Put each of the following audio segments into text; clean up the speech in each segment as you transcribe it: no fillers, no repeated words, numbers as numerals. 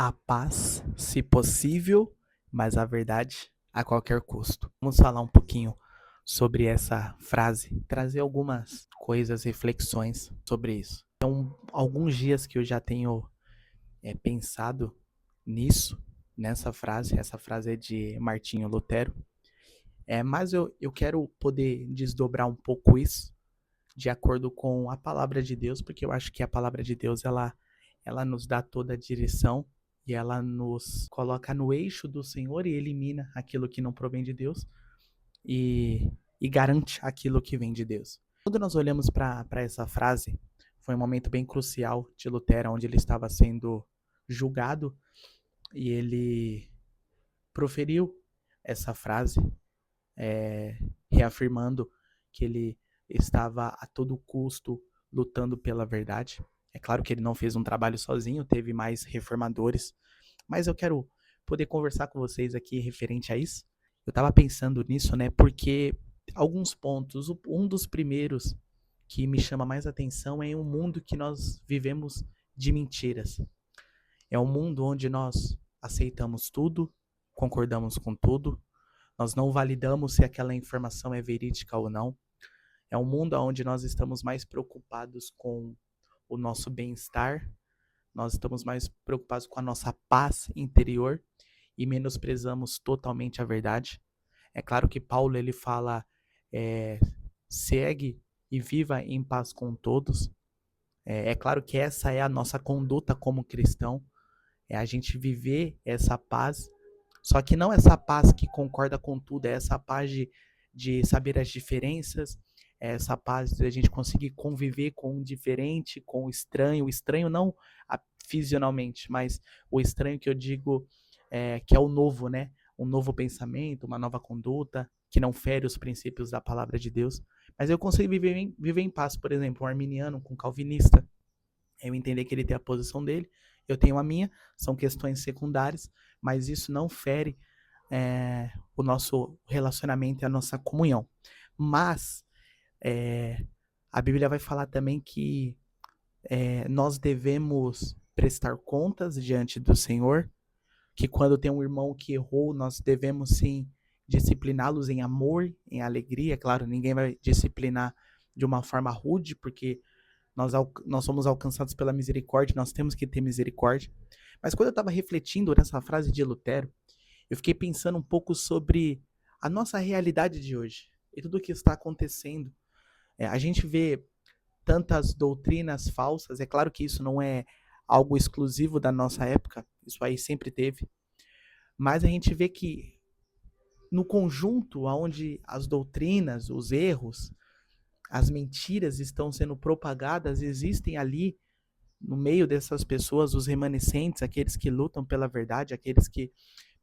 A paz, se possível, mas a verdade a qualquer custo. Vamos falar um pouquinho sobre essa frase, trazer algumas coisas, reflexões sobre isso. Então, alguns dias que eu já tenho pensado nisso, nessa frase, essa frase é de Martinho Lutero, mas eu quero poder desdobrar um pouco isso de acordo com a palavra de Deus, porque eu acho que a palavra de Deus ela nos dá toda a direção e ela nos coloca no eixo do Senhor e elimina aquilo que não provém de Deus e, e garante aquilo que vem de Deus. Quando nós olhamos para essa frase, foi um momento bem crucial de Lutero, onde ele estava sendo julgado e ele proferiu essa frase, reafirmando que ele estava a todo custo lutando pela verdade. É claro que ele não fez um trabalho sozinho, teve mais reformadores, mas eu quero poder conversar com vocês aqui referente a isso. Eu estava pensando nisso, né? Porque alguns pontos, um dos primeiros que me chama mais atenção é um mundo que nós vivemos de mentiras. É um mundo onde nós aceitamos tudo, concordamos com tudo, nós não validamos se aquela informação é verídica ou não. É um mundo onde nós estamos mais preocupados com o nosso bem-estar, nós estamos mais preocupados com a nossa paz interior e menosprezamos totalmente a verdade. É claro que Paulo ele fala, é, segue e viva em paz com todos. É claro que essa é a nossa conduta como cristão, é a gente viver essa paz, só que não essa paz que concorda com tudo, é essa paz de saber as diferenças, é essa paz de a gente conseguir conviver com o diferente, com o estranho não fisionalmente, mas o estranho que eu digo que é o novo, né? Um novo pensamento, uma nova conduta, que não fere os princípios da palavra de Deus. Mas eu consigo viver em paz, por exemplo, um arminiano com um calvinista, eu entender que ele tem a posição dele, eu tenho a minha, são questões secundárias, mas isso não fere o nosso relacionamento e a nossa comunhão. Mas é, a Bíblia vai falar também que nós devemos prestar contas diante do Senhor, que quando tem um irmão que errou, nós devemos sim discipliná-los em amor, em alegria. Claro, ninguém vai disciplinar de uma forma rude, porque nós somos alcançados pela misericórdia, nós temos que ter misericórdia. Mas quando eu estava refletindo nessa frase de Lutero, eu fiquei pensando um pouco sobre a nossa realidade de hoje e tudo o que está acontecendo. A gente vê tantas doutrinas falsas, é claro que isso não é algo exclusivo da nossa época, isso aí sempre teve, mas a gente vê que no conjunto onde as doutrinas, os erros, as mentiras estão sendo propagadas, existem ali no meio dessas pessoas os remanescentes, aqueles que lutam pela verdade, aqueles que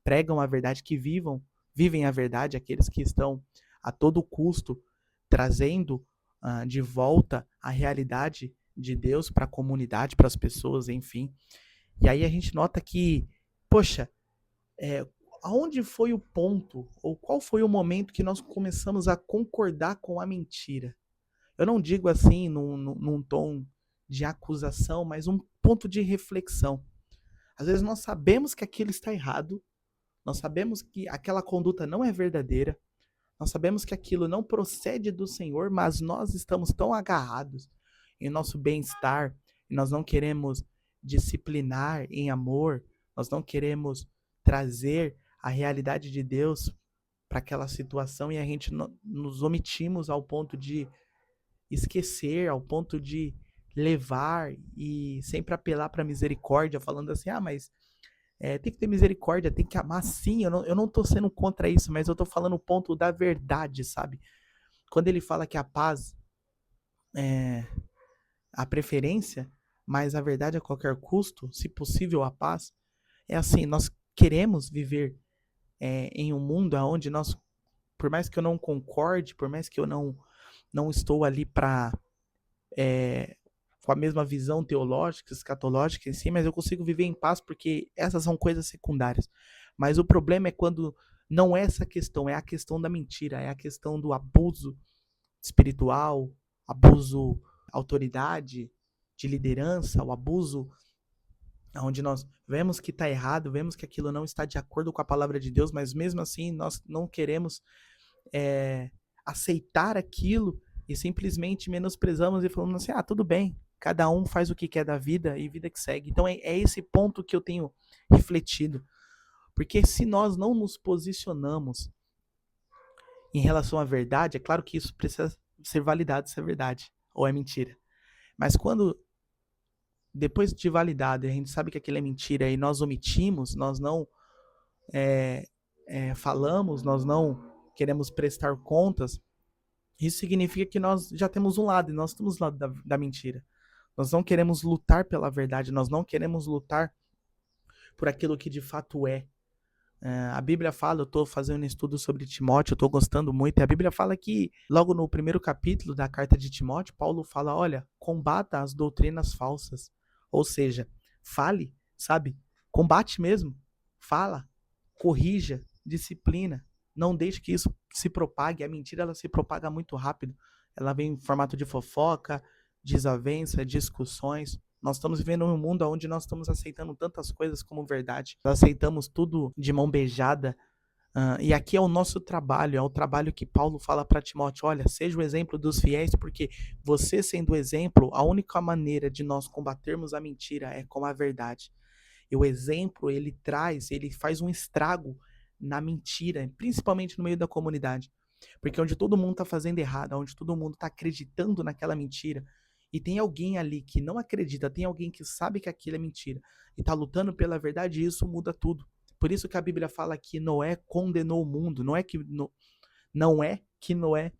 pregam a verdade, que vivem a verdade, aqueles que estão a todo custo trazendo de volta a realidade de Deus para a comunidade, para as pessoas, enfim. E aí a gente nota que, poxa, aonde foi o ponto, ou qual foi o momento que nós começamos a concordar com a mentira? Eu não digo assim num tom de acusação, mas um ponto de reflexão. Às vezes nós sabemos que aquilo está errado, nós sabemos que aquela conduta não é verdadeira, nós sabemos que aquilo não procede do Senhor, mas nós estamos tão agarrados em nosso bem-estar e nós não queremos disciplinar em amor, nós não queremos trazer a realidade de Deus para aquela situação e a gente nos omitimos ao ponto de esquecer, ao ponto de levar e sempre apelar para misericórdia, falando assim: ah, mas tem que ter misericórdia, tem que amar sim. Eu não tô sendo contra isso, mas eu tô falando o ponto da verdade, sabe? Quando ele fala que a paz é a preferência, mas a verdade a qualquer custo, se possível a paz, é assim, nós queremos viver em um mundo onde nós, por mais que eu não concorde, por mais que eu não estou ali para com a mesma visão teológica, escatológica em si, mas eu consigo viver em paz porque essas são coisas secundárias. Mas o problema é quando não é essa questão, é a questão da mentira, é a questão do abuso espiritual, abuso de autoridade, de liderança, o abuso onde nós vemos que está errado, vemos que aquilo não está de acordo com a palavra de Deus, mas mesmo assim nós não queremos é, aceitar aquilo e simplesmente menosprezamos e falamos assim, tudo bem, cada um faz o que quer da vida e vida que segue. Então é esse ponto que eu tenho refletido, porque se nós não nos posicionamos em relação à verdade, é claro que isso precisa ser validado se é verdade ou é mentira. Mas quando depois de validado, a gente sabe que aquilo é mentira e nós omitimos, nós não falamos, nós não queremos prestar contas, isso significa que nós já temos um lado e nós estamos do lado da mentira. Nós não queremos lutar pela verdade, nós não queremos lutar por aquilo que de fato é. A Bíblia fala, eu estou fazendo um estudo sobre Timóteo, eu estou gostando muito, e a Bíblia fala que, logo no primeiro capítulo da carta de Timóteo, Paulo fala, olha, combata as doutrinas falsas. Ou seja, fale, sabe? Combate mesmo. Fala, corrija, disciplina. Não deixe que isso se propague. A mentira, ela se propaga muito rápido. Ela vem em formato de fofoca, desavença, discussões. Nós estamos vivendo um mundo onde nós estamos aceitando tantas coisas como verdade. Nós aceitamos tudo de mão beijada. E aqui é o nosso trabalho, é o trabalho que Paulo fala para Timóteo. Olha, seja o exemplo dos fiéis, porque você sendo o exemplo, a única maneira de nós combatermos a mentira é com a verdade. E o exemplo, ele faz um estrago na mentira, principalmente no meio da comunidade. Porque onde todo mundo está fazendo errado, onde todo mundo está acreditando naquela mentira, e tem alguém ali que não acredita, tem alguém que sabe que aquilo é mentira, e está lutando pela verdade, e isso muda tudo. Por isso que a Bíblia fala que Noé condenou o mundo. Não é que Noé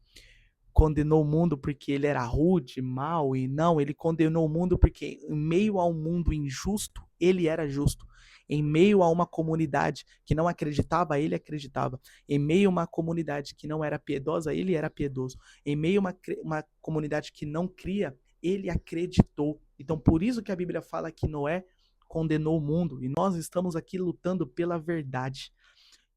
condenou o mundo porque ele era rude, mau, e não, ele condenou o mundo porque em meio a um mundo injusto, ele era justo. Em meio a uma comunidade que não acreditava, ele acreditava. Em meio a uma comunidade que não era piedosa, ele era piedoso. Em meio a uma comunidade que não cria, ele acreditou. Então, por isso que a Bíblia fala que Noé condenou o mundo. E nós estamos aqui lutando pela verdade.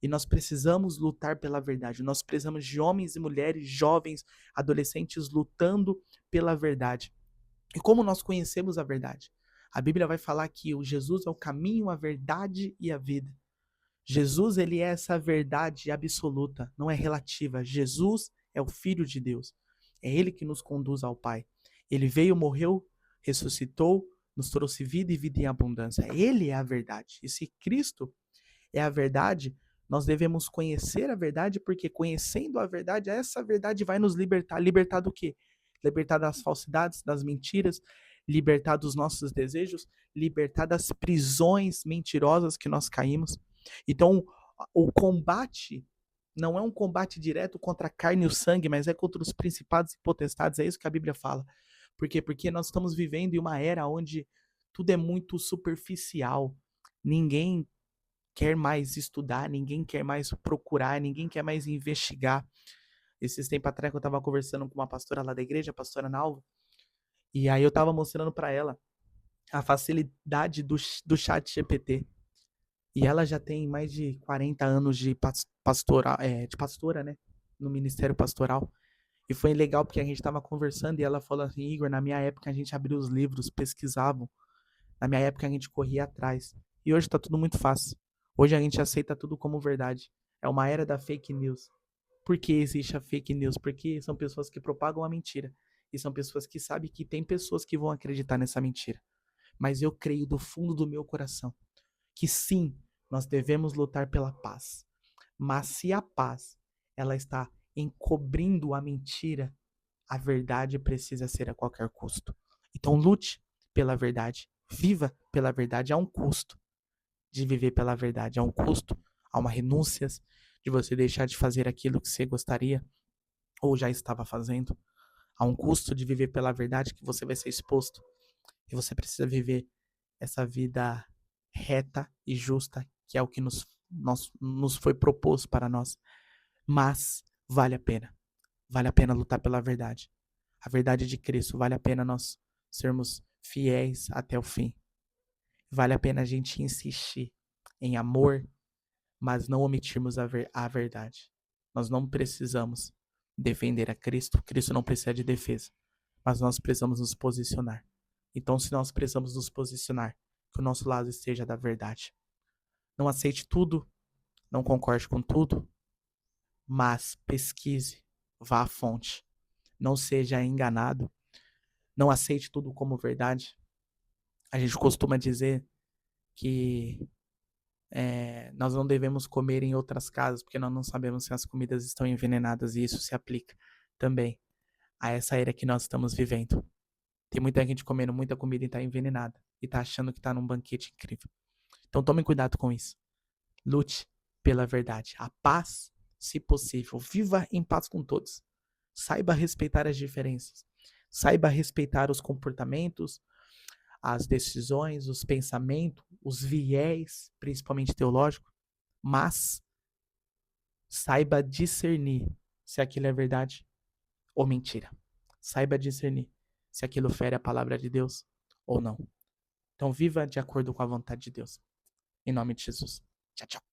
E nós precisamos lutar pela verdade. Nós precisamos de homens e mulheres, jovens, adolescentes lutando pela verdade. E como nós conhecemos a verdade? A Bíblia vai falar que o Jesus é o caminho, a verdade e a vida. Jesus, ele é essa verdade absoluta, não é relativa. Jesus é o Filho de Deus. É ele que nos conduz ao Pai. Ele veio, morreu, ressuscitou, nos trouxe vida e vida em abundância. Ele é a verdade. E se Cristo é a verdade, nós devemos conhecer a verdade, porque conhecendo a verdade, essa verdade vai nos libertar. Libertar do quê? Libertar das falsidades, das mentiras, libertar dos nossos desejos, libertar das prisões mentirosas que nós caímos. Então, o combate não é um combate direto contra a carne e o sangue, mas é contra os principados e potestades. É isso que a Bíblia fala. Por quê? Porque nós estamos vivendo em uma era onde tudo é muito superficial. Ninguém quer mais estudar, ninguém quer mais procurar, ninguém quer mais investigar. Esses tempos atrás eu estava conversando com uma pastora lá da igreja, a pastora Nalva, e aí eu estava mostrando para ela a facilidade do chat GPT. E ela já tem mais de 40 anos de pastora, né? No ministério pastoral. E foi legal porque a gente estava conversando e ela falou assim, Igor, na minha época a gente abria os livros, pesquisavam. Na minha época a gente corria atrás. E hoje está tudo muito fácil. Hoje a gente aceita tudo como verdade. É uma era da fake news. Por que existe a fake news? Porque são pessoas que propagam a mentira. E são pessoas que sabem que tem pessoas que vão acreditar nessa mentira. Mas eu creio do fundo do meu coração que sim, nós devemos lutar pela paz. Mas se a paz ela está encobrindo a mentira, a verdade precisa ser a qualquer custo. Então lute pela verdade. Viva pela verdade. Há um custo de viver pela verdade. Há um custo, há uma renúncia de você deixar de fazer aquilo que você gostaria ou já estava fazendo. Há um custo de viver pela verdade que você vai ser exposto. E você precisa viver essa vida reta e justa, que é o que nos foi proposto para nós. Mas vale a pena. Vale a pena lutar pela verdade. A verdade de Cristo. Vale a pena nós sermos fiéis até o fim. Vale a pena a gente insistir em amor, mas não omitirmos a verdade. Nós não precisamos defender a Cristo. Cristo não precisa de defesa. Mas nós precisamos nos posicionar. Então, se nós precisamos nos posicionar, que o nosso lado esteja da verdade. Não aceite tudo, não concorde com tudo, mas pesquise, vá à fonte. Não seja enganado, não aceite tudo como verdade. A gente costuma dizer que nós não devemos comer em outras casas, porque nós não sabemos se as comidas estão envenenadas, e isso se aplica também a essa era que nós estamos vivendo. Tem muita gente comendo muita comida e está envenenada, e está achando que está num banquete incrível. Então tome cuidado com isso. Lute pela verdade. A paz, se possível. Viva em paz com todos. Saiba respeitar as diferenças. Saiba respeitar os comportamentos, as decisões, os pensamentos, os viés, principalmente teológico, mas saiba discernir se aquilo é verdade ou mentira. Saiba discernir se aquilo fere a palavra de Deus ou não. Então viva de acordo com a vontade de Deus. Em nome de Jesus. Tchau, tchau.